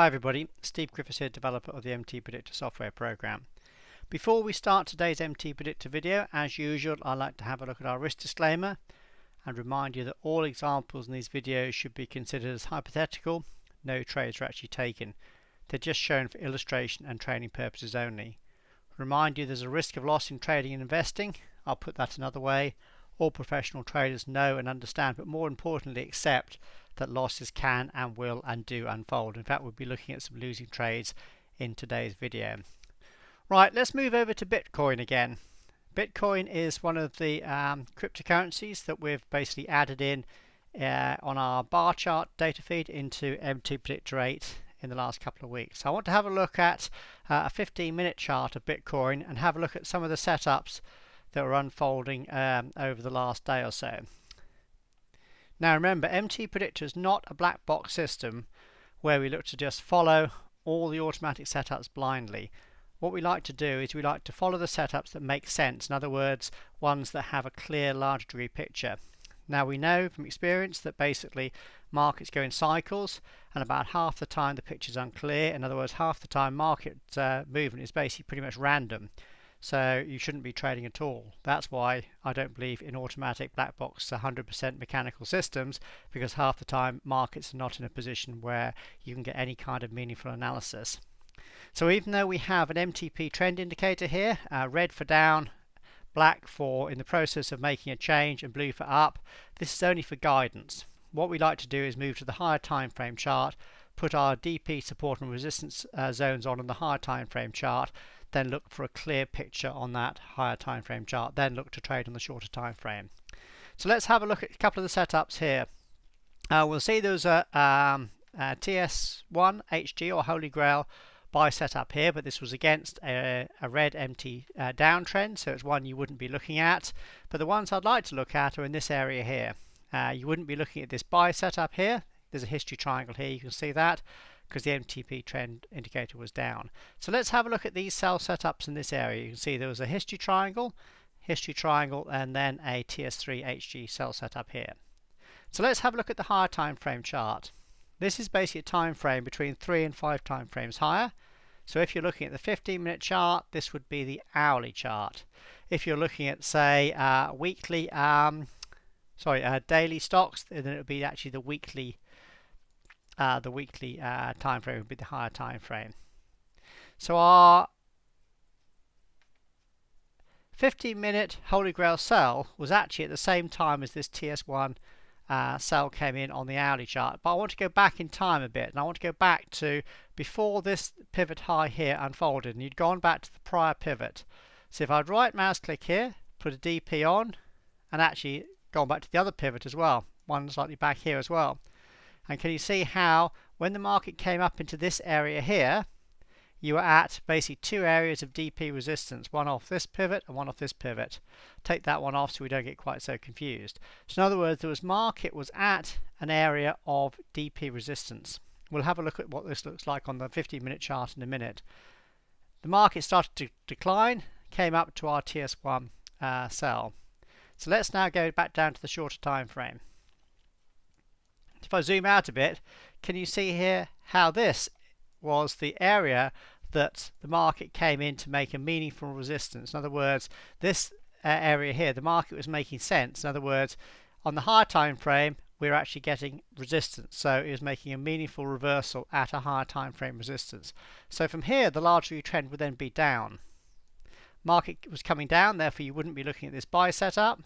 Hi everybody, Steve Griffiths here, developer of the MTPredictor software program. Before we start today's MTPredictor video, as usual, I'd like to have a look at our risk disclaimer and remind you that all examples in these videos should be considered as hypothetical. No trades are actually taken. They're just shown for illustration and training purposes only. Remind you there's a risk of loss in trading and investing. I'll put that another way. All professional traders know and understand, but more importantly accept that losses can and will and do unfold. In fact, we'll be looking at some losing trades in today's video. Right, let's move over to Bitcoin again. Bitcoin is one of the cryptocurrencies that we've basically added in on our bar chart data feed into MTPredictor 8 in the last couple of weeks. So I want to have a look at a 15-minute chart of Bitcoin and have a look at some of the setups that were unfolding over the last day or so. Now remember, MTPredictor is not a black box system where we look to just follow all the automatic setups blindly. What we like to do is we like to follow the setups that make sense, in other words, ones that have a clear, large degree picture. Now we know from experience that basically markets go in cycles, and about half the time the picture is unclear. In other words, half the time market movement is basically pretty much random. So you shouldn't be trading at all. That's why I don't believe in automatic black box 100% mechanical systems, because half the time markets are not in a position where you can get any kind of meaningful analysis. So even though we have an MTP trend indicator here, red for down, black for in the process of making a change, and blue for up, this is only for guidance. What we like to do is move to the higher time frame chart, put our DP support and resistance zones on the higher time frame chart, then look for a clear picture on that higher time frame chart, then look to trade on the shorter time frame. So let's have a look at a couple of the setups here. We'll see there's a TS1 HG or Holy Grail buy setup here, but this was against a red MT downtrend, so it's one you wouldn't be looking at. But the ones I'd like to look at are in this area here. You wouldn't be looking at this buy setup here. There's a history triangle here, you can see that, because the MTP trend indicator was down. So let's have a look at these sell setups in this area. You can see there was a history triangle, and then a TS3 HG sell setup here. So let's have a look at the higher time frame chart. This is basically a time frame between 3 and 5 time frames higher. So if you're looking at the 15-minute chart, this would be the hourly chart. If you're looking at, say, daily stocks, then it would be actually the weekly time frame would be the higher time frame. So our 15-minute Holy Grail sell was actually at the same time as this TS1 sell came in on the hourly chart. But I want to go back in time a bit, and I want to go back to before this pivot high here unfolded, and you'd gone back to the prior pivot. So if I'd right mouse click here, put a DP on, and actually gone back to the other pivot as well, one slightly back here as well. And can you see how when the market came up into this area here, you were at basically two areas of DP resistance, one off this pivot and one off this pivot. Take that one off so we don't get quite so confused. So in other words, market was at an area of DP resistance. We'll have a look at what this looks like on the 15-minute chart in a minute. The market started to decline, came up to our TS1 sell. So let's now go back down to the shorter time frame. If I zoom out a bit, can you see here how this was the area that the market came in to make a meaningful resistance? In other words, this area here, the market was making sense. In other words, on the higher time frame, we're actually getting resistance. So it was making a meaningful reversal at a higher time frame resistance. So from here, the large view trend would then be down. Market was coming down, therefore you wouldn't be looking at this buy setup.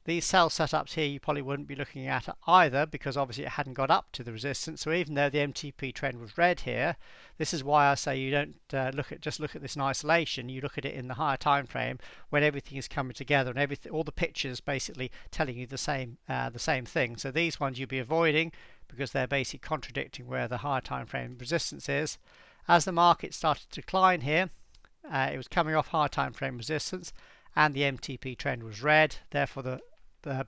These sell setups here you probably wouldn't be looking at either, because obviously it hadn't got up to the resistance. So even though the MTP trend was red here, this is why I say you don't look at this in isolation. You look at it in the higher time frame when everything is coming together and all the pictures basically telling you the same thing. So these ones you'll be avoiding because they're basically contradicting where the higher time frame resistance is. As the market started to decline here, it was coming off higher time frame resistance, and the MTP trend was red. Therefore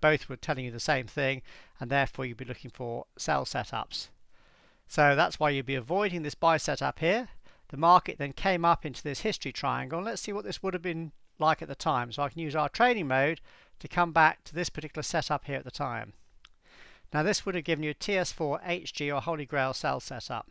both were telling you the same thing, and therefore you'd be looking for sell setups. So that's why you'd be avoiding this buy setup here. The market then came up into this history triangle, and let's see what this would have been like at the time. So I can use our trading mode to come back to this particular setup here at the time. Now this would have given you a TS4 HG or Holy Grail sell setup.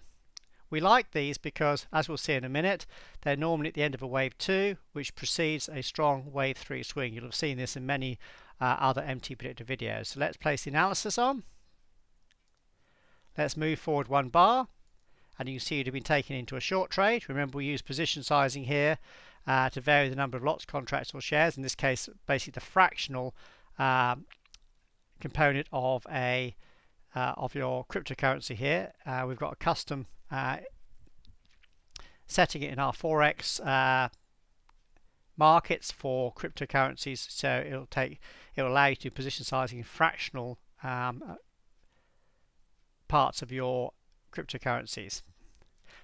We like these because, as we'll see in a minute, they're normally at the end of a wave 2, which precedes a strong wave 3 swing. You'll have seen this in many other MTPredictor videos. So let's place the analysis on. Let's move forward one bar, and you can see it would have been taken into a short trade. Remember, we use position sizing here to vary the number of lots, contracts, or shares. In this case, basically the fractional component of your cryptocurrency here. We've got a custom setting it in our Forex markets for cryptocurrencies, so it'll allow you to do position sizing in fractional parts of your cryptocurrencies.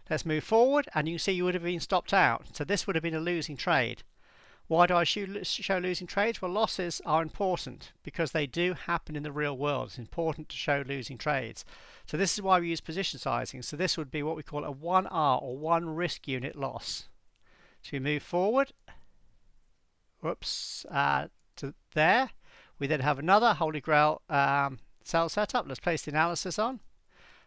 Let's move forward, and you can see you would have been stopped out. So this would have been a losing trade. Why do I show losing trades? Well, losses are important because they do happen in the real world. It's important to show losing trades. So this is why we use position sizing. So this would be what we call a 1R or 1 risk unit loss. So we move forward, to there. We then have another Holy Grail sell setup. Let's place the analysis on.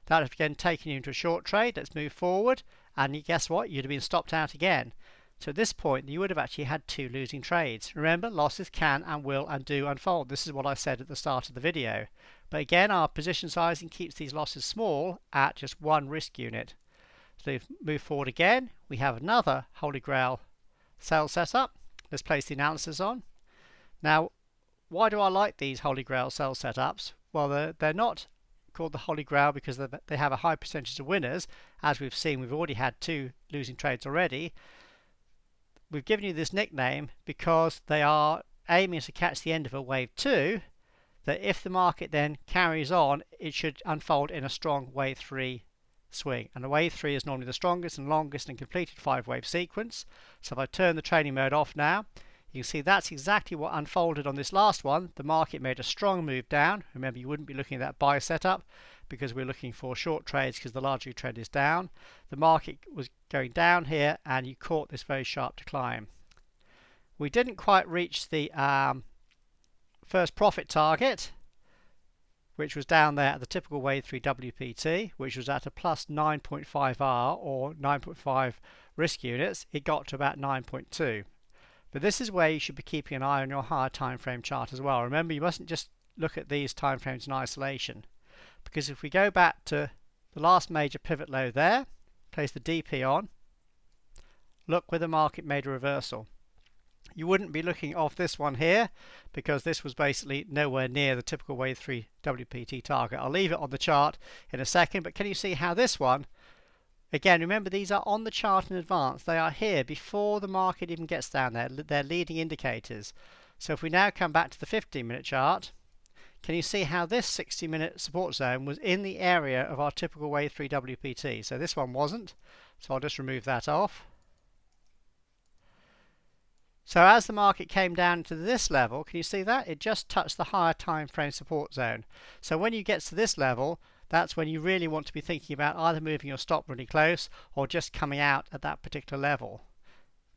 That has again taken you into a short trade. Let's move forward, and guess what? You'd have been stopped out again. So at this point, you would have actually had 2 losing trades. Remember, losses can and will and do unfold. This is what I said at the start of the video. But again, our position sizing keeps these losses small at just 1 risk unit. So if we move forward again, we have another Holy Grail sell setup. Let's place the analysis on. Now, why do I like these Holy Grail sell setups? Well, they're not called the Holy Grail because they have a high percentage of winners. As we've seen, we've already had 2 losing trades already. We've given you this nickname because they are aiming to catch the end of a wave 2, that if the market then carries on, it should unfold in a strong wave 3 swing. And the wave 3 is normally the strongest and longest and completed 5-wave sequence. So if I turn the training mode off now, you can see that's exactly what unfolded on this last one. The market made a strong move down. Remember, you wouldn't be looking at that buy setup because we're looking for short trades because the larger trend is down. The market was going down here, and you caught this very sharp decline. We didn't quite reach the first profit target, which was down there at the typical wave 3 WPT, which was at a plus 9.5R or 9.5 risk units. It got to about 9.2. But this is where you should be keeping an eye on your higher time frame chart as well. Remember, you mustn't just look at these time frames in isolation, because if we go back to the last major pivot low there, place the DP on, look where the market made a reversal. You wouldn't be looking off this one here because this was basically nowhere near the typical wave 3 WPT target. I'll leave it on the chart in a second, but can you see how this one, again, remember these are on the chart in advance. They are here before the market even gets down there. They're leading indicators. So if we now come back to the 15-minute chart, can you see how this 60-minute support zone was in the area of our typical wave 3 WPT? So this one wasn't. So I'll just remove that off. So as the market came down to this level, can you see that? It just touched the higher time frame support zone. So when you get to this level, that's when you really want to be thinking about either moving your stop really close or just coming out at that particular level.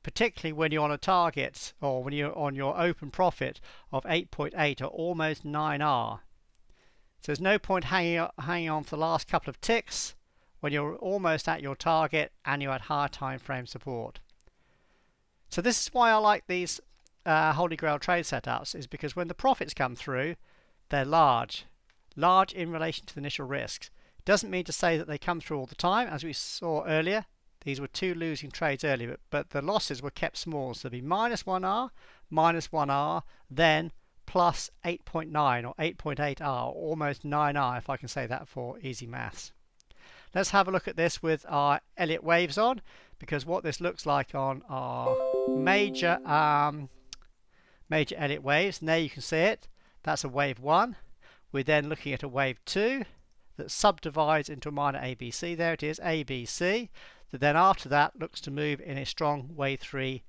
Particularly when you're on a target or when you're on your open profit of 8.8 or almost 9R. So there's no point hanging on for the last couple of ticks when you're almost at your target and you're at higher time frame support. So this is why I like these Holy Grail trade setups, is because when the profits come through, they're large in relation to the initial risks. It doesn't mean to say that they come through all the time. As we saw earlier, these were 2 losing trades earlier, but the losses were kept small. So there'd be -1R, then plus 8.9 or 8.8R, or almost 9R, if I can say that for easy maths. Let's have a look at this with our Elliott waves on, because what this looks like on our major Elliott waves, and there you can see it, that's a wave 1. We're then looking at a wave 2 that subdivides into a minor ABC. There it is, ABC. That then after that looks to move in a strong wave 3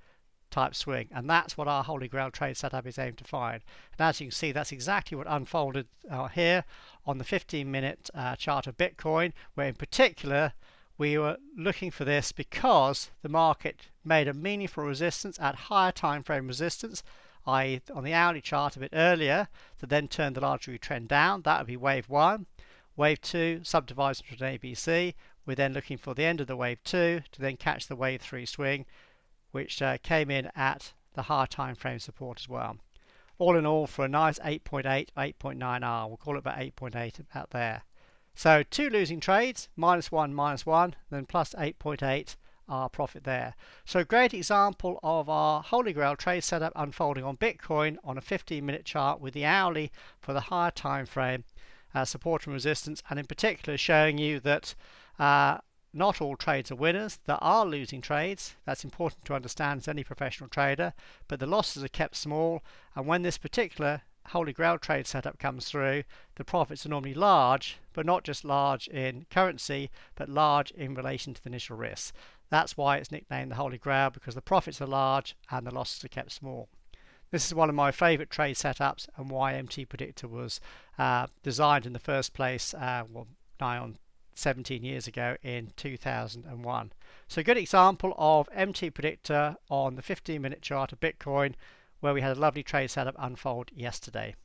type swing, and that's what our Holy Grail trade setup is aimed to find. And as you can see, that's exactly what unfolded here on the 15-minute chart of Bitcoin, where in particular we were looking for this because the market made a meaningful resistance at higher time frame resistance, i.e. on the hourly chart a bit earlier, that then turned the larger trend down. That would be wave 1. Wave 2 subdivides into an ABC. We're then looking for the end of the wave 2 to then catch the wave 3 swing, which came in at the higher time frame support as well. All in all, for a nice 8.8, 8.9R, we'll call it about 8.8 about there. So 2 losing trades, -1, then plus 8.8 our profit there. So a great example of our Holy Grail trade setup unfolding on Bitcoin on a 15-minute chart with the hourly for the higher time frame support and resistance, and in particular showing you that not all trades are winners. There are losing trades. That's important to understand as any professional trader, but the losses are kept small, and when this particular Holy Grail trade setup comes through, the profits are normally large, but not just large in currency, but large in relation to the initial risks. That's why it's nicknamed the Holy Grail, because the profits are large and the losses are kept small. This is one of my favorite trade setups and why MTPredictor was designed in the first place nigh on 17 years ago in 2001. So a good example of MTPredictor on the 15-minute chart of Bitcoin, where we had a lovely trade setup unfold yesterday.